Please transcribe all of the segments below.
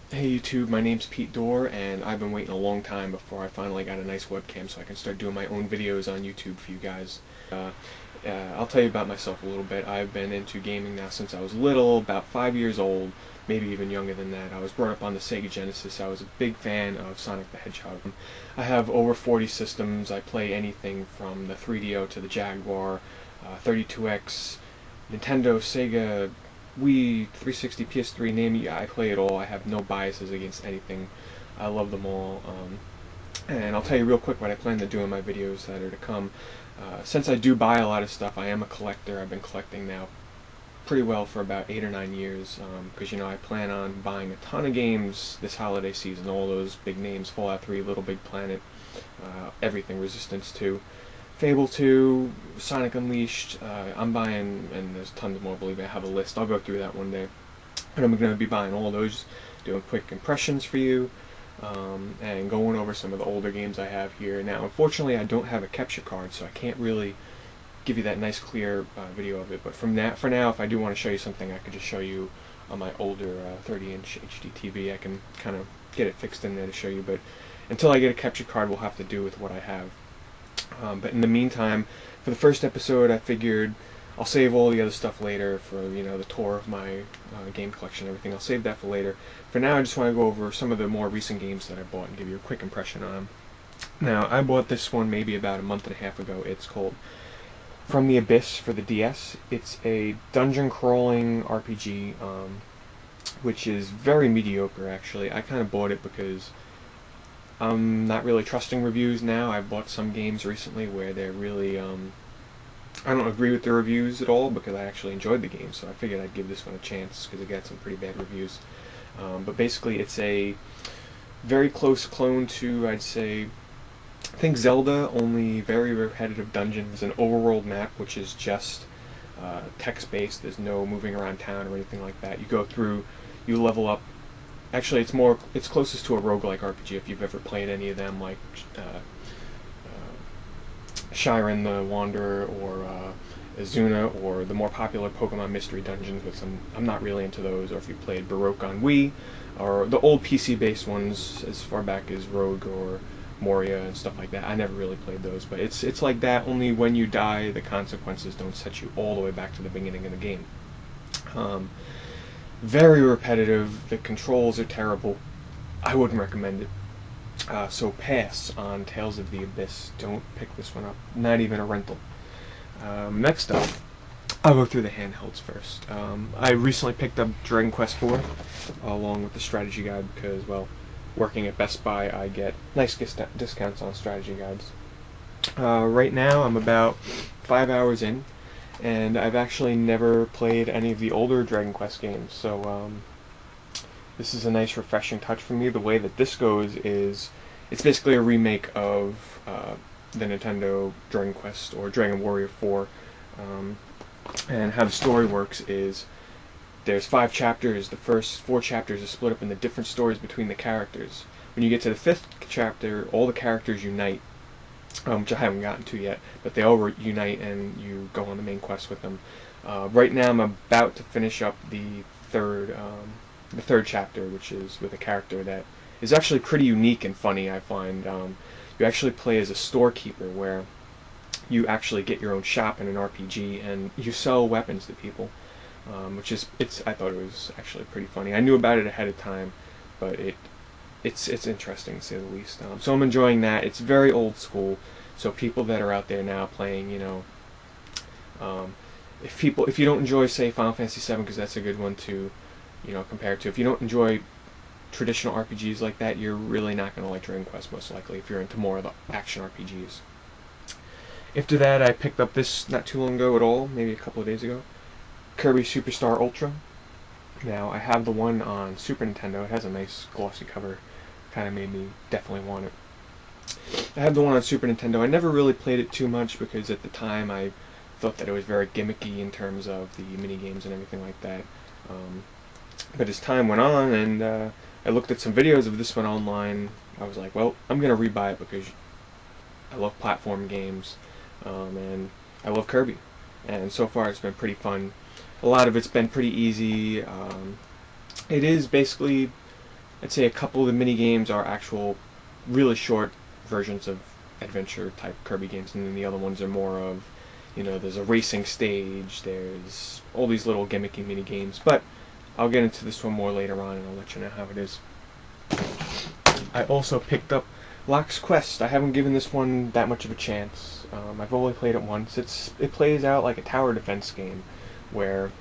Hey YouTube, my name's PeteDorr, and I've been waiting a long time before I finally got a nice webcam so I can start doing my own videos on YouTube for you guys. I'll tell you about myself a little bit. I've been into gaming now since I was little, about 5 years old, maybe even younger than that. I was brought up on the Sega Genesis. I was a big fan of Sonic the Hedgehog. I have over 40 systems. I play anything from the 3DO to the Jaguar, 32X, Nintendo, Sega, Wii, 360, PS3, name it, I play it all. I have no biases against anything. I love them all. And I'll tell you real quick what I plan to do in my videos that are to come. Since I do buy a lot of stuff, I am a collector. I've been collecting now pretty well for about 8 or 9 years, because I plan on buying a ton of games this holiday season. All those big names: Fallout 3, Little Big Planet, everything, Resistance 2. Fable 2, Sonic Unleashed, I'm buying, and there's tons more, believe me, I have a list. I'll go through that one day. And I'm going to be buying all those, doing quick impressions for you, and going over some of the older games I have here. Now, unfortunately, I don't have a capture card, so I can't really give you that nice, clear video of it. But for now, if I do want to show you something, I could just show you on my older 30-inch HD TV. I can kind of get it fixed in there to show you, but until I get a capture card, we'll have to do with what I have. But in the meantime, for the first episode, I figured I'll save all the other stuff later for, the tour of my game collection and everything. I'll save that for later. For now, I just want to go over some of the more recent games that I bought and give you a quick impression on them. Now, I bought this one maybe about a month and a half ago. It's called From the Abyss for the DS. It's a dungeon crawling RPG, which is very mediocre, actually. I kind of bought it because I'm not really trusting reviews now. I've bought some games recently where they're really, I don't agree with the reviews at all, because I actually enjoyed the game, so I figured I'd give this one a chance because it got some pretty bad reviews. But basically, it's a very close clone to, I'd say, think Zelda, only very repetitive dungeons, an overworld map which is just text-based. There's no moving around town or anything like that. You go through, you level up. Actually, it's closest to a roguelike RPG if you've ever played any of them, like Shiren the Wanderer or Azuna, or the more popular Pokemon Mystery Dungeons, which I'm not really into those, or if you played Baroque on Wii, or the old PC-based ones as far back as Rogue or Moria and stuff like that. I never really played those, but it's like that, only when you die, the consequences don't set you all the way back to the beginning of the game. Very repetitive, the controls are terrible. I wouldn't recommend it. So pass on Tales of the Abyss. Don't pick this one up. Not even a rental. Next up, I'll go through the handhelds first. I recently picked up Dragon Quest IV along with the strategy guide because, well, working at Best Buy, I get nice discounts on strategy guides. Right now, I'm about 5 hours in, and I've actually never played any of the older Dragon Quest games, so this is a nice refreshing touch for me. The way that this goes is, it's basically a remake of the Nintendo Dragon Quest or Dragon Warrior 4, and how the story works is there's 5 chapters. The first 4 chapters are split up into different stories between the characters. When you get to the 5th chapter, all the characters unite, which I haven't gotten to yet, but they all unite and you go on the main quest with them. Right now I'm about to finish up the third chapter, which is with a character that is actually pretty unique and funny, I find. You actually play as a storekeeper, where you actually get your own shop in an RPG and you sell weapons to people, which is, I thought it was actually pretty funny. I knew about it ahead of time, but it's interesting to say the least. So I'm enjoying that. It's very old school, so people that are out there now playing, if you don't enjoy, say, Final Fantasy VII, because that's a good one to, compare to. If you don't enjoy traditional RPGs like that, you're really not going to like Dragon Quest, most likely, if you're into more of the action RPGs. After that, I picked up this not too long ago at all, maybe a couple of days ago, Kirby Superstar Ultra. Now, I have the one on Super Nintendo. It has a nice glossy cover. Kind of made me definitely want it. I have the one on Super Nintendo. I never really played it too much because at the time I thought that it was very gimmicky in terms of the mini-games and everything like that. But as time went on and I looked at some videos of this one online, I was like, well, I'm going to rebuy it because I love platform games, and I love Kirby. And so far it's been pretty fun. A lot of it's been pretty easy. It is basically I'd say a couple of the mini games are actual, really short versions of adventure type Kirby games, and then the other ones are more of, there's a racing stage, there's all these little gimmicky mini games. But I'll get into this one more later on, and I'll let you know how it is. I also picked up Locke's Quest. I haven't given this one that much of a chance. I've only played it once. It plays out like a tower defense game, where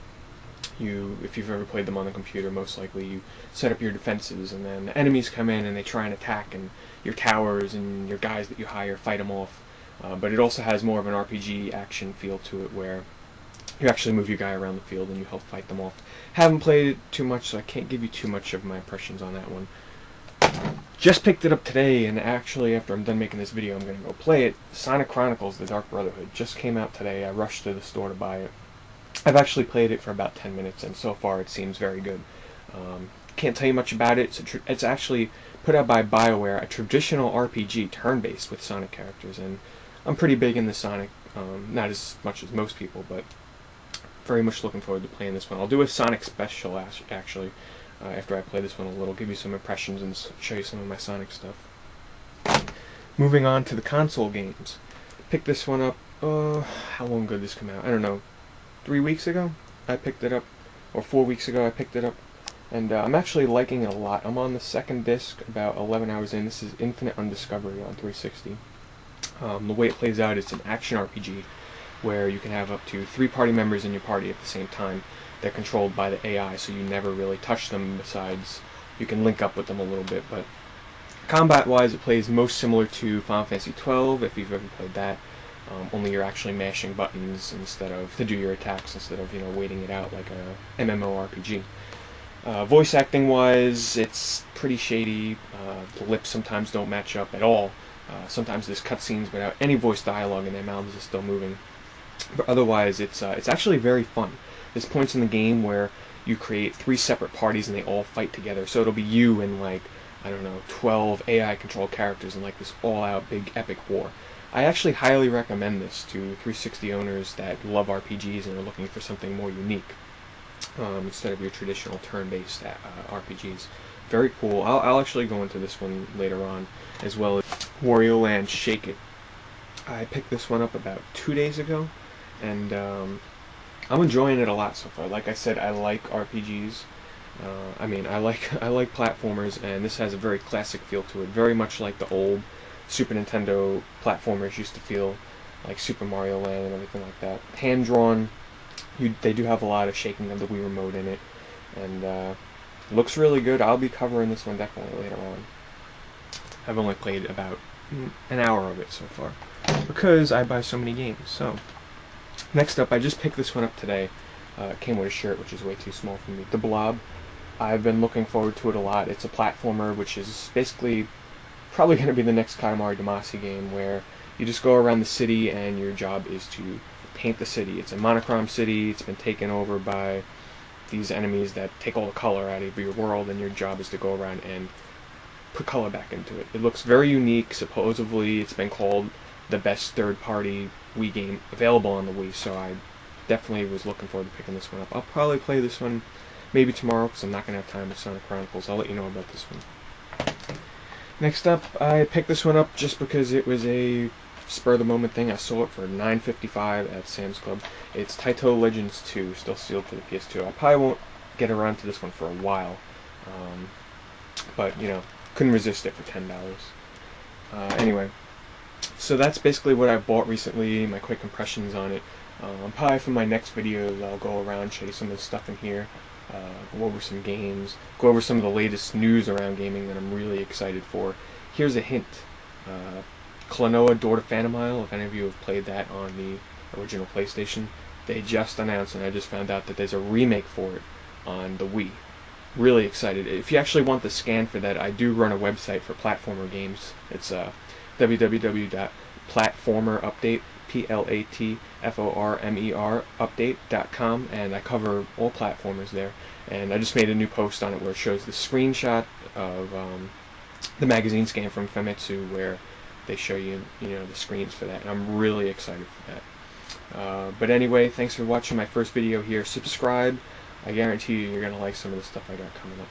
if you've ever played them on the computer, most likely you set up your defenses, and then the enemies come in and they try and attack, and your towers and your guys that you hire fight them off. But it also has more of an RPG action feel to it, where you actually move your guy around the field and you help fight them off. Haven't played it too much, so I can't give you too much of my impressions on that one. Just picked it up today, and actually after I'm done making this video I'm going to go play it. Sonic Chronicles: The Dark Brotherhood just came out today. I rushed to the store to buy it. I've actually played it for about 10 minutes, and so far it seems very good. Can't tell you much about it. It's actually put out by BioWare, a traditional RPG, turn-based, with Sonic characters, and I'm pretty big in the Sonic, not as much as most people, but very much looking forward to playing this one. I'll do a Sonic special, actually, after I play this one a little, give you some impressions and show you some of my Sonic stuff. Moving on to the console games. Picked this one up, how long ago did this come out? I don't know, 3 weeks ago I picked it up, or 4 weeks ago I picked it up, and I'm actually liking it a lot. I'm on the second disc, about 11 hours in. This is Infinite Undiscovery on 360. The way it plays out, it's an action RPG where you can have up to 3 party members in your party at the same time. They're controlled by the AI, so you never really touch them, besides you can link up with them a little bit. But combat-wise, it plays most similar to Final Fantasy XII, if you've ever played that. Only you're actually mashing buttons to do your attacks, instead of waiting it out like a MMORPG. Voice acting wise, it's pretty shady. The lips sometimes don't match up at all. Sometimes there's cutscenes without any voice dialogue and their mouths are still moving. But otherwise, it's actually very fun. There's points in the game where you create 3 separate parties and they all fight together. So it'll be you and, like, I don't know, 12 AI controlled characters in like this all-out big epic war. I actually highly recommend this to 360 owners that love RPGs and are looking for something more unique, instead of your traditional turn-based RPGs. Very cool. I'll actually go into this one later on, as well as Wario Land Shake It. I picked this one up about 2 days ago, and I'm enjoying it a lot so far. Like I said, I like RPGs. I like platformers, and this has a very classic feel to it, very much like the old Super Nintendo platformers used to feel, like Super Mario Land and everything like that. Hand-drawn. They do have a lot of shaking of the Wii Remote in it, and looks really good. I'll be covering this one definitely later on. I've only played about an hour of it so far, because I buy so many games. So, next up, I just picked this one up today. It came with a shirt, which is way too small for me. The Blob. I've been looking forward to it a lot. It's a platformer, which is basically probably going to be the next Katamari Damacy game, where you just go around the city and your job is to paint the city. It's a monochrome city. It's been taken over by these enemies that take all the color out of your world, and your job is to go around and put color back into it. It looks very unique. Supposedly it's been called the best third-party Wii game available on the Wii, so I definitely was looking forward to picking this one up. I'll probably play this one maybe tomorrow, because I'm not going to have time with Sonic Chronicles. I'll let you know about this one. Next up, I picked this one up just because it was a spur-of-the-moment thing. I saw it for $9.55 at Sam's Club. It's Taito Legends 2, still sealed for the PS2. I probably won't get around to this one for a while, but, couldn't resist it for $10. Anyway, so that's basically what I bought recently, my quick impressions on it. Probably for my next videos, I'll go around, show you some of the stuff in here, go over some games, go over some of the latest news around gaming that I'm really excited for. Here's a hint. Klonoa Door to Phantom Isle, if any of you have played that on the original PlayStation, they just announced, and I just found out that there's a remake for it on the Wii. Really excited. If you actually want the scan for that, I do run a website for platformer games. It's www.platformerupdate, platformer update.com, and I cover all platformers there. And I just made a new post on it where it shows the screenshot of the magazine scan from Famitsu, where they show you, the screens for that. And I'm really excited for that. But anyway, thanks for watching my first video here. Subscribe. I guarantee you're going to like some of the stuff I got coming up.